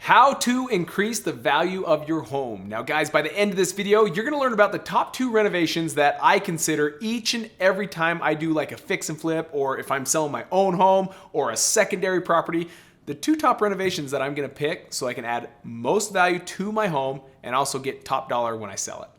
How to increase the value of your home. Now guys, by the end of this video, you're gonna learn about the top 2 renovations that I consider each and every time I do like a fix and flip, or if I'm selling my own home or a secondary property. The 2 top renovations that I'm gonna pick so I can add most value to my home and also get top dollar when I sell it.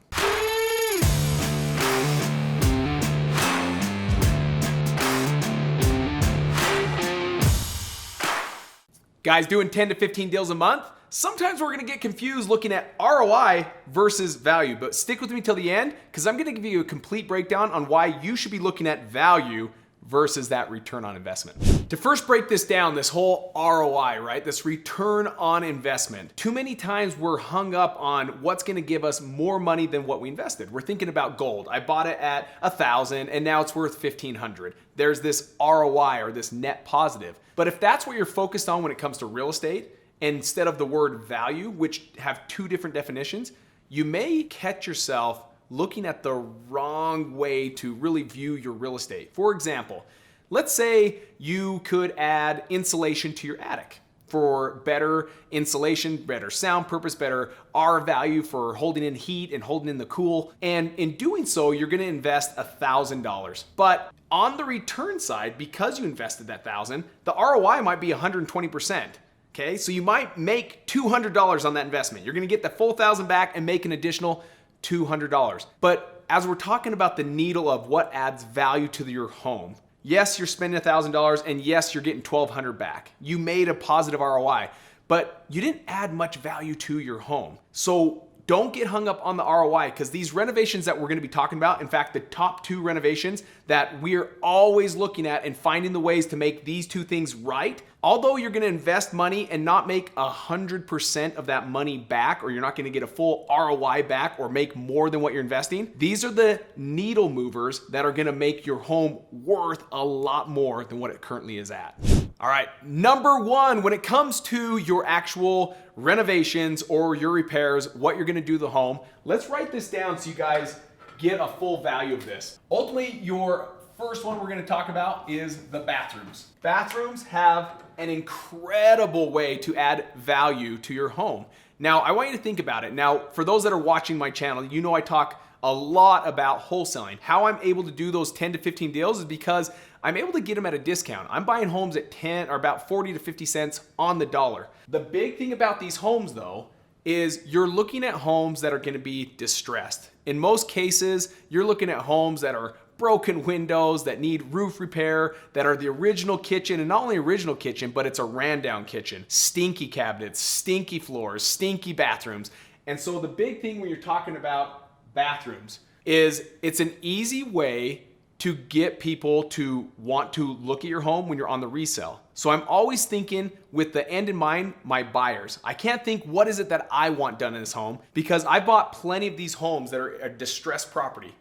Guys, doing 10 to 15 deals a month? Sometimes we're gonna get confused looking at ROI versus value, but stick with me till the end because I'm gonna give you a complete breakdown on why you should be looking at value versus that return on investment. To first break this down, this whole ROI, right? This return on investment. Too many times we're hung up on what's gonna give us more money than what we invested. We're thinking about gold. I bought it at 1,000 and now it's worth 1,500. There's this ROI or this net positive. But if that's what you're focused on when it comes to real estate, instead of the word value, which have 2 different definitions, you may catch yourself looking at the wrong way to really view your real estate. For example, let's say you could add insulation to your attic for better insulation, better sound purpose, better R value for holding in heat and holding in the cool. And in doing so, you're gonna invest $1,000. But on the return side, because you invested that 1,000, the ROI might be 120%. Okay, so you might make $200 on that investment. You're gonna get the full 1,000 back and make an additional $200. But as we're talking about the needle of what adds value to your home, yes, you're spending $1,000 and yes, you're getting $1,200 back. You made a positive ROI, but you didn't add much value to your home. So don't get hung up on the ROI because these renovations that we're gonna be talking about, in fact, the top 2 renovations that we're always looking at and finding the ways to make these 2 things right, although you're gonna invest money and not make 100% of that money back, or you're not gonna get a full ROI back or make more than what you're investing, these are the needle movers that are gonna make your home worth a lot more than what it currently is at. All right, number 1, when it comes to your actual renovations or your repairs, what you're gonna do to the home, let's write this down so you guys get a full value of this. Ultimately, your first one we're gonna talk about is the bathrooms. Bathrooms have an incredible way to add value to your home. Now, I want you to think about it. Now, for those that are watching my channel, you know I talk a lot about wholesaling. How I'm able to do those 10 to 15 deals is because I'm able to get them at a discount. I'm buying homes at 10 or about 40 to 50 cents on the dollar. The big thing about these homes though is you're looking at homes that are gonna be distressed. In most cases, you're looking at homes that are broken windows, that need roof repair, that are the original kitchen, and not only original kitchen, but it's a ran down kitchen. Stinky cabinets, stinky floors, stinky bathrooms. And so the big thing when you're talking about bathrooms is it's an easy way to get people to want to look at your home when you're on the resale. So I'm always thinking with the end in mind, my buyers. I can't think what is it that I want done in this home because I bought plenty of these homes that are a distressed property.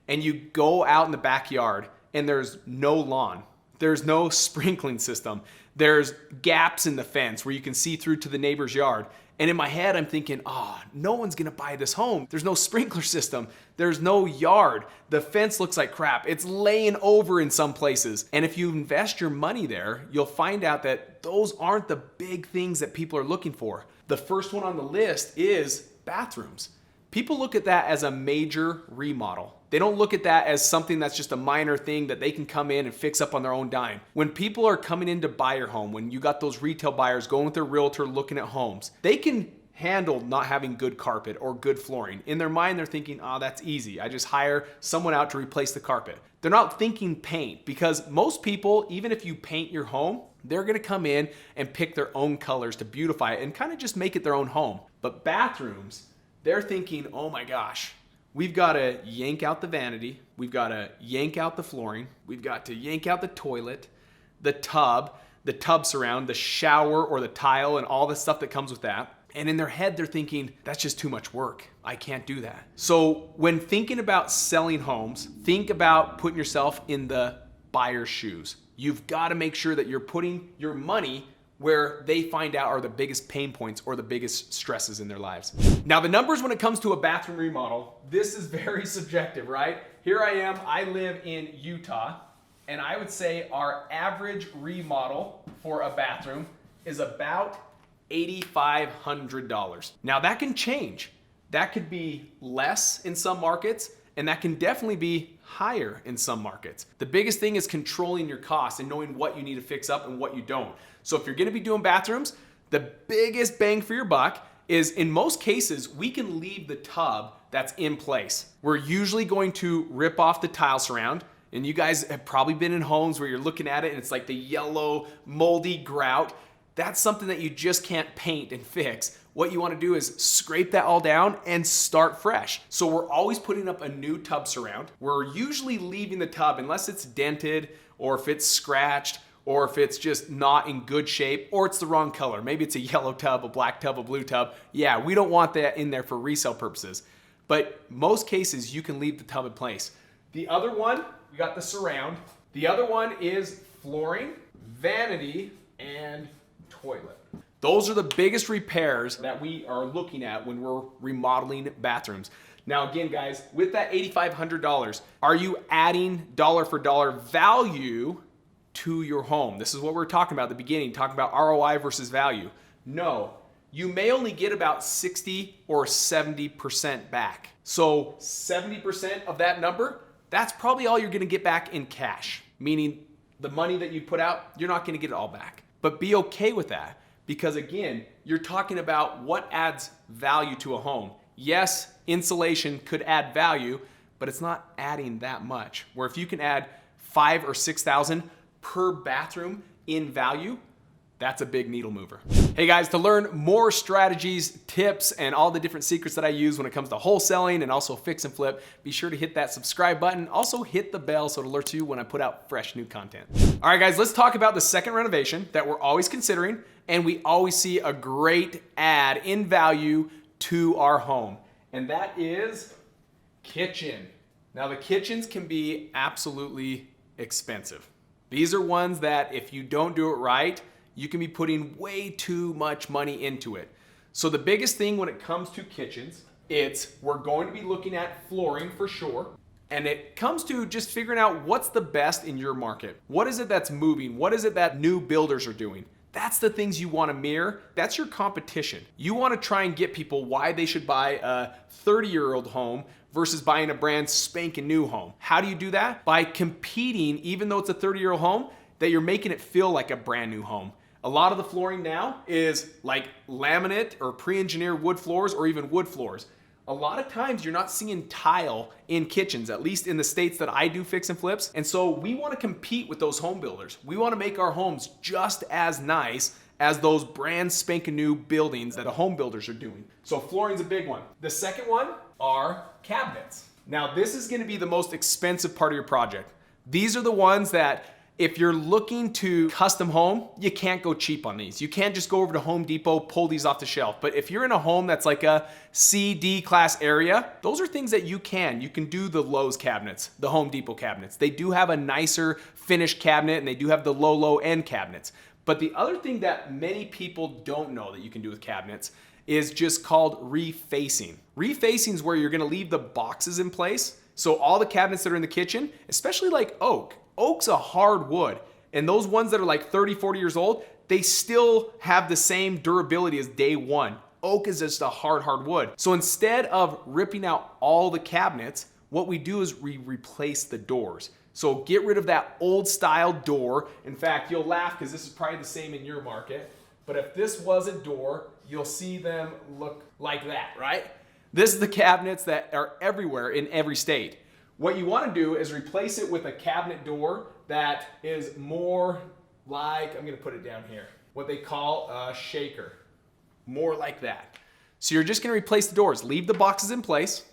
And you go out in the backyard and there's no lawn. There's no sprinkling system. There's gaps in the fence where you can see through to the neighbor's yard. And in my head, I'm thinking, no one's gonna buy this home. There's no sprinkler system. There's no yard. The fence looks like crap. It's laying over in some places. And if you invest your money there, you'll find out that those aren't the big things that people are looking for. The first one on the list is bathrooms. People look at that as a major remodel. They don't look at that as something that's just a minor thing that they can come in and fix up on their own dime. When people are coming in to buy your home, when you got those retail buyers going with their realtor looking at homes, they can handle not having good carpet or good flooring. In their mind, they're thinking, that's easy. I just hire someone out to replace the carpet. They're not thinking paint because most people, even if you paint your home, they're gonna come in and pick their own colors to beautify it and kind of just make it their own home. But bathrooms, they're thinking, oh my gosh, we've got to yank out the vanity. We've got to yank out the flooring. We've got to yank out the toilet, the tub surround, the shower or the tile and all the stuff that comes with that. And in their head, they're thinking, that's just too much work. I can't do that. So when thinking about selling homes, think about putting yourself in the buyer's shoes. You've got to make sure that you're putting your money where they find out are the biggest pain points or the biggest stresses in their lives. Now the numbers when it comes to a bathroom remodel, this is very subjective, right? Here I am, I live in Utah, and I would say our average remodel for a bathroom is about $8,500. Now that can change. That could be less in some markets, and that can definitely be higher in some markets. The biggest thing is controlling your costs and knowing what you need to fix up and what you don't. So if you're gonna be doing bathrooms, the biggest bang for your buck is, in most cases, we can leave the tub that's in place. We're usually going to rip off the tile surround, and you guys have probably been in homes where you're looking at it and it's like the yellow, moldy grout. That's something that you just can't paint and fix. What you wanna do is scrape that all down and start fresh. So we're always putting up a new tub surround. We're usually leaving the tub unless it's dented or if it's scratched or if it's just not in good shape or it's the wrong color. Maybe it's a yellow tub, a black tub, a blue tub. Yeah, we don't want that in there for resale purposes. But most cases you can leave the tub in place. The other one, we got the surround. The other one is flooring, vanity, and toilet. Those are the biggest repairs that we are looking at when we're remodeling bathrooms. Now again, guys, with that $8,500, are you adding dollar for dollar value to your home? This is what we're talking about at the beginning, talking about ROI versus value. No, you may only get about 60 or 70% back. So 70% of that number, that's probably all you're gonna get back in cash, meaning the money that you put out, you're not gonna get it all back. But be okay with that, because again, you're talking about what adds value to a home. Yes, insulation could add value, but it's not adding that much. Where if you can add 5,000 or 6,000 per bathroom in value, that's a big needle mover. Hey guys, to learn more strategies, tips, and all the different secrets that I use when it comes to wholesaling and also fix and flip, be sure to hit that subscribe button. Also hit the bell so it alerts you when I put out fresh new content. All right guys, let's talk about the second renovation that we're always considering, and we always see a great add in value to our home, and that is kitchen. Now the kitchens can be absolutely expensive. These are ones that if you don't do it right, you can be putting way too much money into it. So the biggest thing when it comes to kitchens, we're going to be looking at flooring for sure. And it comes to just figuring out what's the best in your market. What is it that's moving? What is it that new builders are doing? That's the things you want to mirror. That's your competition. You want to try and get people why they should buy a 30-year-old home versus buying a brand spanking new home. How do you do that? By competing, even though it's a 30-year-old home, that you're making it feel like a brand new home. A lot of the flooring now is like laminate or pre-engineered wood floors or even wood floors. A lot of times you're not seeing tile in kitchens, at least in the states that I do fix and flips. And so we want to compete with those home builders. We want to make our homes just as nice as those brand spanking new buildings that the home builders are doing. So flooring's a big one. The second one are cabinets. Now this is going to be the most expensive part of your project. These are the ones that if you're looking to custom home, you can't go cheap on these. You can't just go over to Home Depot, pull these off the shelf. But if you're in a home that's like a C, D class area, those are things that you can. You can do the Lowe's cabinets, the Home Depot cabinets. They do have a nicer finished cabinet and they do have the low end cabinets. But the other thing that many people don't know that you can do with cabinets is just called refacing. Refacing is where you're gonna leave the boxes in place. So all the cabinets that are in the kitchen, especially like oak. Oak's a hard wood, and those ones that are like 30, 40 years old, they still have the same durability as day one. Oak is just a hard wood. So instead of ripping out all the cabinets, what we do is we replace the doors. So get rid of that old style door. In fact, you'll laugh because this is probably the same in your market, but if this was a door, you'll see them look like that, right? This is the cabinets that are everywhere in every state. What you want to do is replace it with a cabinet door that is more like, I'm going to put it down here, what they call a shaker. More like that. So you're just going to replace the doors, leave the boxes in place,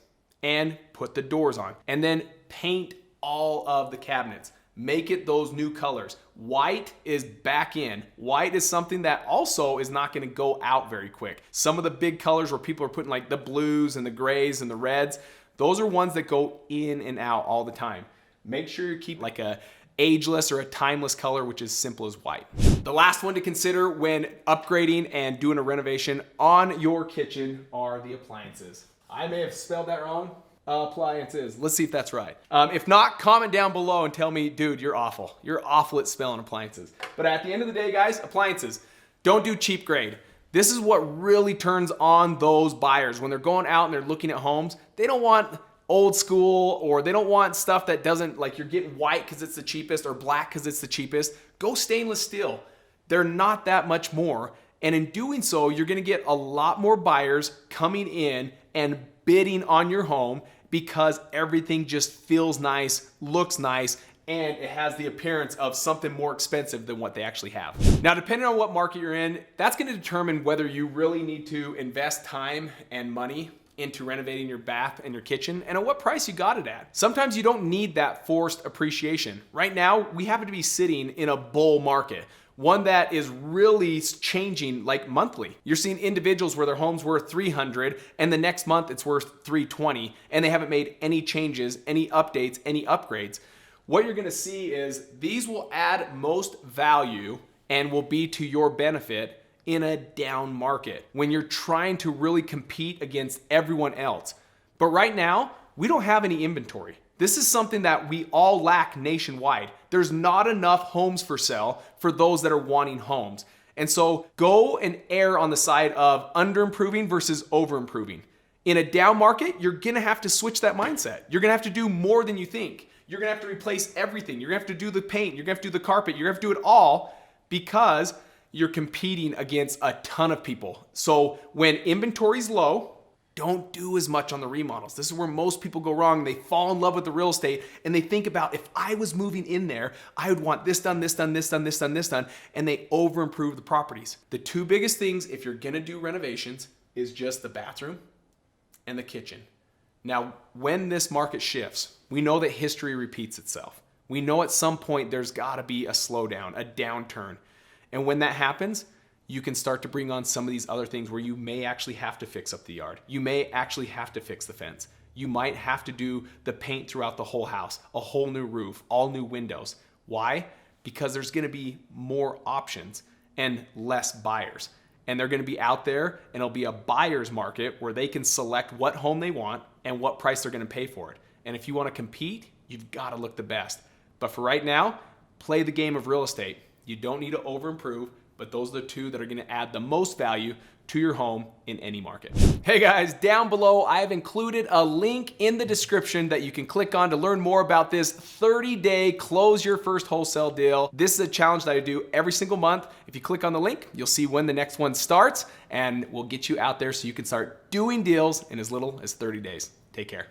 and put the doors on. And then paint all of the cabinets. Make it those new colors. White is back in. White is something that also is not going to go out very quick. Some of the big colors where people are putting like the blues and the grays and the reds, those are ones that go in and out all the time. Make sure you keep like a ageless or a timeless color, which is simple as white. The last one to consider when upgrading and doing a renovation on your kitchen are the appliances. I may have spelled that wrong. Appliances. Let's see if that's right. If not, comment down below and tell me, dude, you're awful. You're awful at spelling appliances. But at the end of the day, guys, appliances. Don't do cheap grade. This is what really turns on those buyers. When they're going out and they're looking at homes, they don't want old school, or they don't want stuff that doesn't, like, you're getting white because it's the cheapest or black because it's the cheapest. Go stainless steel. They're not that much more. And in doing so, you're gonna get a lot more buyers coming in and bidding on your home because everything just feels nice, looks nice, and it has the appearance of something more expensive than what they actually have. Now, depending on what market you're in, that's gonna determine whether you really need to invest time and money into renovating your bath and your kitchen, and at what price you got it at. Sometimes you don't need that forced appreciation. Right now, we happen to be sitting in a bull market, one that is really changing like monthly. You're seeing individuals where their home's worth 300 and the next month it's worth 320, and they haven't made any changes, any updates, any upgrades. What you're gonna see is these will add most value and will be to your benefit in a down market when you're trying to really compete against everyone else. But right now, we don't have any inventory. This is something that we all lack nationwide. There's not enough homes for sale for those that are wanting homes. And so go and err on the side of under improving versus over improving. In a down market, you're gonna have to switch that mindset. You're gonna have to do more than you think. You're gonna have to replace everything. You're gonna have to do the paint. You're gonna have to do the carpet. You're gonna have to do it all because you're competing against a ton of people. So when inventory's low, don't do as much on the remodels. This is where most people go wrong. They fall in love with the real estate and they think about, if I was moving in there, I would want this done, this done, this done, this done, this done, and they over improve the properties. The two biggest things if you're gonna do renovations is just the bathroom and the kitchen. Now, when this market shifts, we know that history repeats itself. We know at some point there's gotta be a slowdown, a downturn. And when that happens, you can start to bring on some of these other things where you may actually have to fix up the yard. You may actually have to fix the fence. You might have to do the paint throughout the whole house, a whole new roof, all new windows. Why? Because there's gonna be more options and less buyers. And they're gonna be out there, and it'll be a buyer's market where they can select what home they want and what price they're gonna pay for it. And if you wanna compete, you've gotta look the best. But for right now, play the game of real estate. You don't need to over improve, but those are the two that are gonna add the most value to your home in any market. Hey guys, down below, I have included a link in the description that you can click on to learn more about this 30-day close your first wholesale deal. This is a challenge that I do every single month. If you click on the link, you'll see when the next one starts, and we'll get you out there so you can start doing deals in as little as 30 days. Take care.